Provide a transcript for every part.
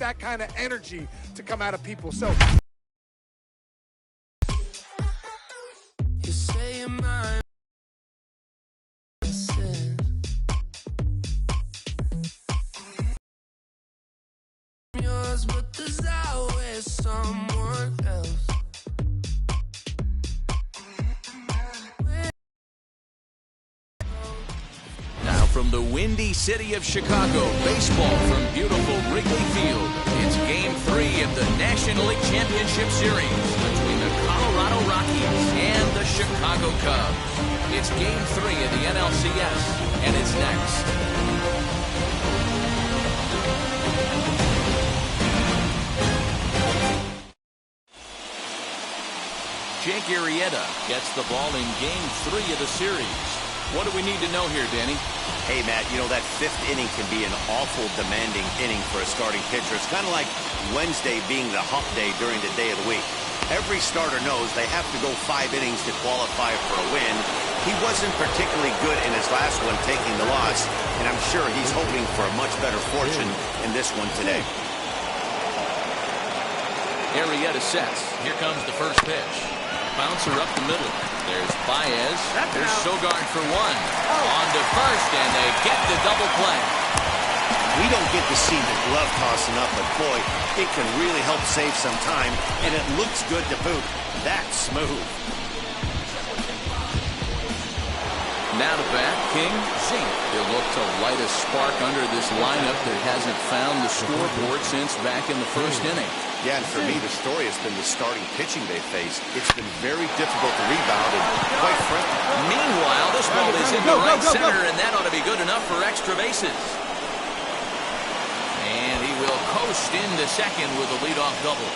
that kind of energy to come out of people. So you say you're mine. Yours, but there's always someone else. Now from the windy city of Chicago, baseball from beautiful Wrigley Field. It's Game 3 of the National League Championship Series between the Colorado Rockies and the Chicago Cubs. It's Game 3 of the NLCS, and it's next. Jake Arrieta gets the ball in Game 3 of the series. What do we need to know here, Danny? Hey, Matt, you know, that fifth inning can be an awful demanding inning for a starting pitcher. It's kind of like Wednesday being the hump day during the day of the week. Every starter knows they have to go 5 innings to qualify for a win. He wasn't particularly good in his last one, taking the loss, and I'm sure he's hoping for a much better fortune in this one today. Arrieta sets. Here comes the first pitch. Bouncer up the middle. There's Baez. There's Sogard for one. On to first, and they get the double play. We don't get to see the glove tossing up, but boy, it can really help save some time, and it looks good to boot. That's smooth. Now to bat, King Zink. He'll look to light a spark under this lineup that hasn't found the scoreboard since back in the first inning. Yeah, and for me, the story has been the starting pitching they faced. It's been very difficult to rebound, and quite frankly. Meanwhile, this ball is in the right center, and that ought to be good enough for extra bases. And he will coast into second with a leadoff double.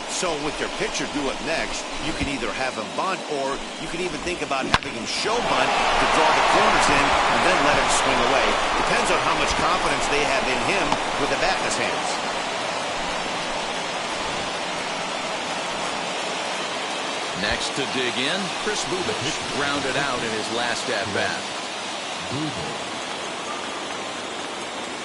So with your pitcher do it next, you can either have him bunt, or you can even think about having him show bunt to draw the corners in and then let him swing away. Depends on how much confidence they have in him with the bat in his hands. Next to dig in, Chris Bubic grounded out in his last at-bat.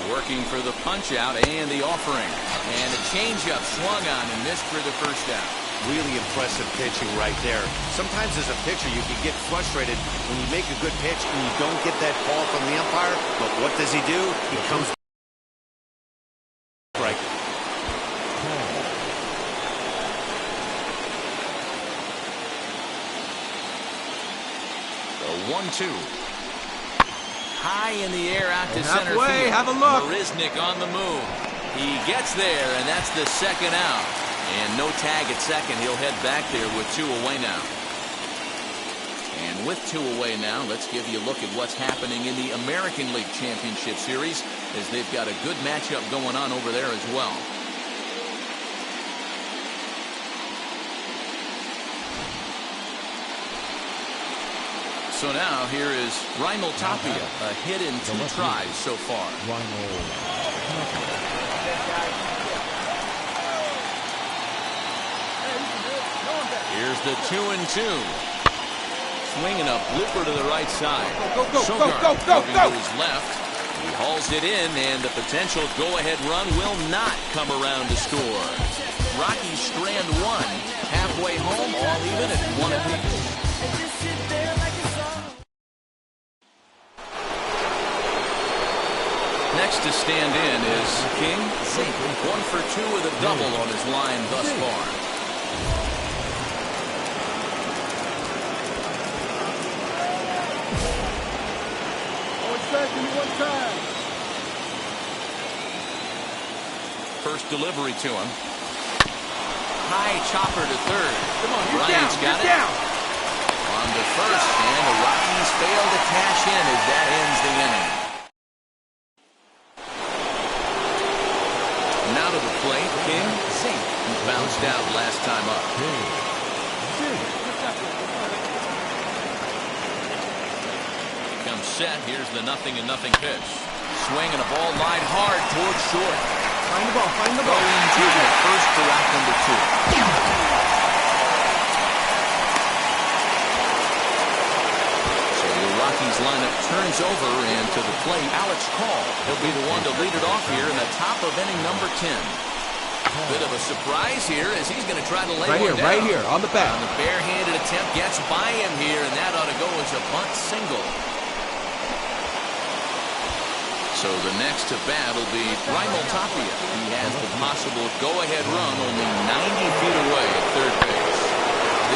Working for the punch-out and the offering. And a changeup swung on and missed for the first out. Really impressive pitching right there. Sometimes as a pitcher, you can get frustrated when you make a good pitch and you don't get that call from the umpire. But what does he do? He comes right. The 1-2. High in the air out to center field. Have a look. Marisnick on the move. He gets there, and that's the second out. And no tag at second. He'll head back there with 2 away now. And with 2 away now, let's give you a look at what's happening in the American League Championship Series, as they've got a good matchup going on over there as well. So now here is Raimel Tapia, a hit in 2 tries so far. Here's the 2-2. Swinging a blooper to the right side. Go, moving to his left. He hauls it in, and the potential go-ahead run will not come around to score. Rockies strand 1. Halfway home, all even at 1 apiece. Next to stand in is King Zink. 1 for 2 with a double on his line thus far. First delivery to him. High chopper to third. Come on, Bryant's got it. Down. On to first, and the Rockies fail to cash in as that ends the inning. Now to the plate, King Zink, who bounced out last time up. Comes set. Here's the 0-0 pitch. Swing and a ball line hard towards short. Find the ball. Going to the first for out number 2. So the Rockies lineup turns over, and to the plate, Alex Call. He'll be the one to lead it off here in the top of inning number 10. Bit of a surprise here as he's going to try to lay one down. Right here, on the bat. And the barehanded attempt gets by him here, and that ought to go as a bunt single. So the next to bat will be Raimel Tapia. He has the possible go-ahead run only 90 feet away at third base.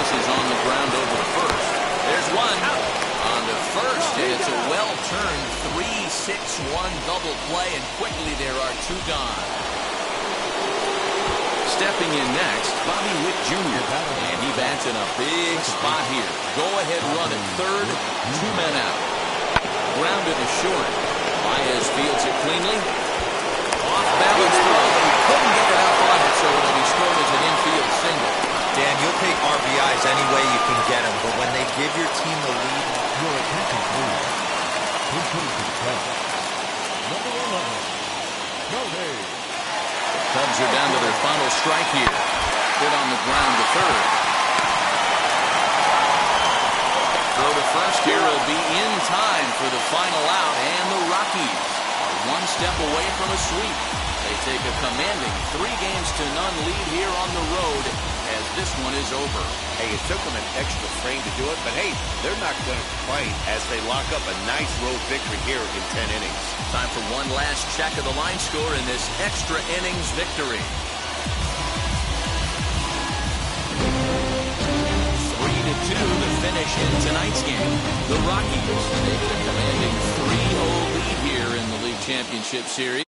This is on the ground over to first. There's one out on to first, and it's a well-turned 3-6-1 double play, and quickly there are two gone. Stepping in next, Bobby Witt Jr. And he bats in a big spot here. Go-ahead run at third, two men out. Grounded to short. Baez fields it cleanly. Off-balance throw, but he couldn't get it out on it, so it'll be scored as an infield single. Dan, you'll take RBIs any way you can get them, but when they give your team the lead, Your attention, please. Number 11. Cody. Cubs are down to their final strike here. Hit on the ground to third. Throw to first here will be in time for the final out, and the Rockies are one step away from a sweep. They take a commanding 3-0 lead here on the road as this one is over. Hey, it took them an extra frame to do it, but hey, they're not going to complain as they lock up a nice road victory here in 10 innings. Time for one last check of the line score in this extra innings victory. 3-2 the finish in tonight's game. The Rockies take a commanding 3-0 lead here in the league championship series.